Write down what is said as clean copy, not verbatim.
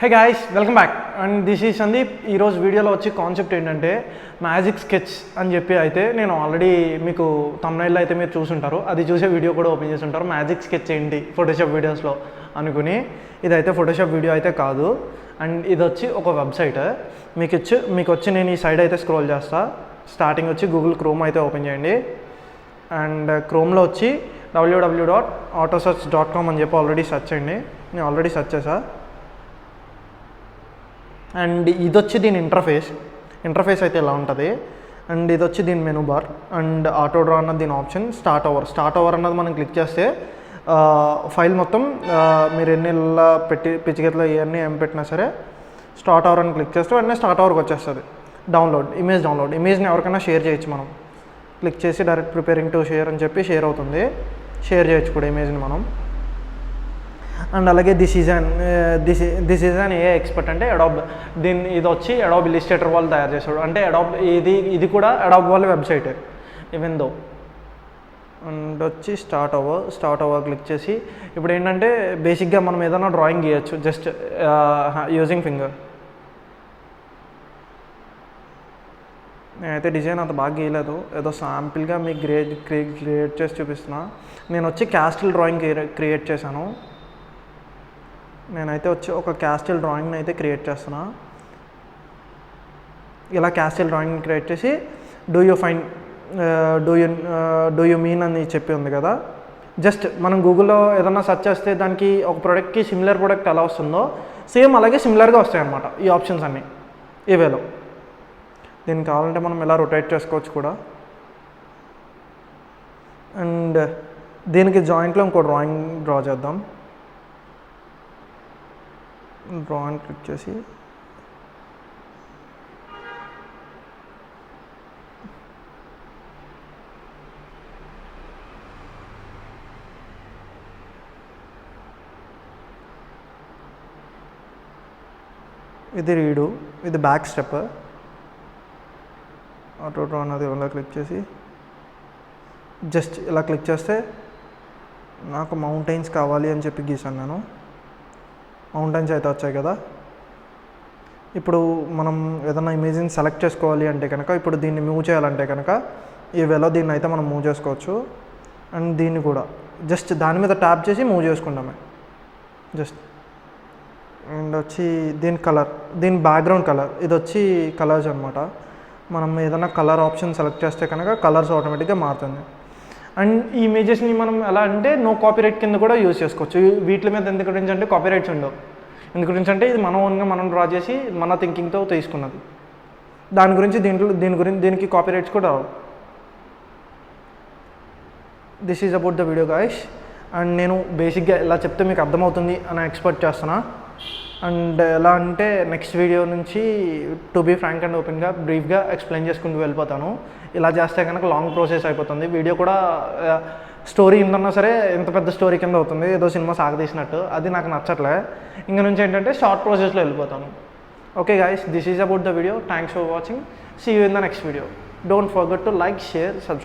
Hey guys, welcome back. And this ఈ సందీప్. ఈరోజు వీడియోలో వచ్చి కాన్సెప్ట్ ఏంటంటే మ్యాజిక్ స్కెచ్ అని చెప్పి అయితే నేను ఆల్రెడీ మీకు తమ్నైల్లో అయితే మీరు చూసుంటారు, అది చూసే వీడియో కూడా ఓపెన్ చేసి ఉంటారు. మ్యాజిక్ స్కెచ్ ఏంటి ఫోటోషాప్ వీడియోస్లో అనుకుని, ఇదైతే ఫోటోషాప్ వీడియో అయితే కాదు. అండ్ ఇది వచ్చి ఒక వెబ్సైట్. మీకు వచ్చి నేను ఈ సైడ్ అయితే స్క్రోల్ చేస్తా. స్టార్టింగ్ వచ్చి గూగుల్ క్రోమ్ అయితే ఓపెన్ చేయండి. అండ్ క్రోమ్లో వచ్చి www.autosearch.com అని చెప్పి ఆల్రెడీ సెర్చ్ చేయండి. నేను ఆల్రెడీ సెర్చ్ చేసా. అండ్ ఇది వచ్చి దీని ఇంటర్ఫేస్ అయితే ఇలా ఉంటుంది. అండ్ ఇది వచ్చి దీని menu bar. And auto draw అన్నది దీని ఆప్షన్. స్టార్ట్ ఓవర్ అన్నది మనం క్లిక్ చేస్తే ఫైల్ మొత్తం మీరు ఎన్ని పిచ్చిగెత్తులో ఇవన్నీ ఏం పెట్టినా సరే స్టార్ట్ ఓవర్ అని క్లిక్ చేస్తే వెంటనే స్టార్ట్ ఓవర్కి వచ్చేస్తుంది. ఇమేజ్ని ఎవరికైనా షేర్ చేయొచ్చు. మనం క్లిక్ చేసి డైరెక్ట్ ప్రిపేరింగ్ టు షేర్ అని చెప్పి షేర్ అవుతుంది. షేర్ చేయొచ్చు కూడా ఇమేజ్ని మనం. అండ్ అలాగే this is an A expert అంటే అడాబ్. ఇది వచ్చి అడాబ్ ఇల్లిస్ట్రేటర్ వాళ్ళు తయారు చేశాడు. అంటే అడాబ్ ఇది కూడా అడాబ్ వాళ్ళ వెబ్సైట్ ఈవెన్ దో. అండ్ వచ్చి స్టార్ట్ ఓవర్ క్లిక్ చేసి ఇప్పుడు ఏంటంటే బేసిక్గా మనం ఏదైనా డ్రాయింగ్ గీయచ్చు జస్ట్ యూజింగ్ ఫింగర్. నేనైతే డిజైన్ అంత బాగా గీయలేదు, ఏదో శాంపిల్గా మీకు క్రియేట్ చేసి చూపిస్తున్నా. నేను వచ్చి క్యాస్టిల్ డ్రాయింగ్ క్రియేట్ చేశాను. నేనైతే వచ్చి ఒక క్యాస్టిల్ డ్రాయింగ్ని అయితే క్రియేట్ చేస్తున్నా. ఇలా క్యాస్టిల్ డ్రాయింగ్ క్రియేట్ చేసి డూ యూ మీన్ అని చెప్పి ఉంది కదా. జస్ట్ మనం గూగుల్లో ఏదన్నా సెర్చ్ చేస్తే దానికి ఒక ప్రోడక్ట్కి సిమిలర్ ప్రోడక్ట్ ఎలా వస్తుందో సేమ్ అలాగే సిమిలర్గా వస్తాయి అన్నమాట ఈ ఆప్షన్స్ అన్నీ ఇవేలో. దీనికి కావాలంటే మనం ఇలా రొటేట్ చేసుకోవచ్చు కూడా. అండ్ దీనికి జాయింట్లో ఇంకో డ్రాయింగ్ డ్రా చేద్దాం. డ్రాయింగ్ క్లిక్ చేసి ఇది రీడు, ఇది బ్యాక్ స్టెప్. ఆటో డ్రా అన్నది ఇలా క్లిక్ చేసి జస్ట్ ఇలా క్లిక్ చేస్తే నాకు మౌంటైన్స్ కావాలి అని చెప్పి గీసాను నేను. మౌంటైన్స్ అయితే వచ్చాయి కదా. ఇప్పుడు మనం ఏదైనా ఇమేజ్ని సెలెక్ట్ చేసుకోవాలి అంటే కనుక, ఇప్పుడు దీన్ని మూవ్ చేయాలంటే కనుక ఈ వేలో దీన్ని అయితే మనం మూవ్ చేసుకోవచ్చు. అండ్ దీన్ని కూడా జస్ట్ దాని మీద ట్యాప్ చేసి మూవ్ చేసుకుంటామే జస్ట్. అండ్ వచ్చి దీని బ్యాక్గ్రౌండ్ కలర్, ఇది వచ్చి కలర్స్ అనమాట. మనం ఏదైనా కలర్ ఆప్షన్ సెలెక్ట్ చేస్తే కనుక కలర్స్ ఆటోమేటిక్గా మారుతుంది. అండ్ ఈ ఇమేజెస్ని మనం ఎలా అంటే నో కాపీరైట్ కింద కూడా యూజ్ చేసుకోవచ్చు. వీటి మీద ఎందుకు గురించి అంటే కాపీరైట్స్ ఉండవు. ఎందుకు గురించి అంటే ఇది మనం డ్రా చేసి మన థింకింగ్తో తీసుకున్నది. దీనికి కాపీరైట్స్ కూడా రావు. This is about the video guys. And నేను బేసిక్గా ఇలా చెప్తే మీకు అర్థమవుతుంది అని ఎక్స్పెక్ట్ చేస్తున్నా. అండ్ ఎలా అంటే నెక్స్ట్ వీడియో నుంచి టు బీ ఫ్రాంక్ అండ్ ఓపెన్గా బ్రీఫ్గా ఎక్స్ప్లెయిన్ చేసుకుంటూ వెళ్ళిపోతాను. ఇలా చేస్తే కనుక లాంగ్ ప్రాసెస్ అయిపోతుంది. వీడియో కూడా స్టోరీ ఇంతన్నా సరే ఎంత పెద్ద స్టోరీ కింద అవుతుంది, ఏదో సినిమా సాగదీసినట్టు. అది నాకు నచ్చట్లే. ఇంక నుంచి ఏంటంటే షార్ట్ ప్రాసెస్లో వెళ్ళిపోతాను. Okay guys, this is about the video. Thanks for watching. See you in the next video. Don't forget to like, share, subscribe.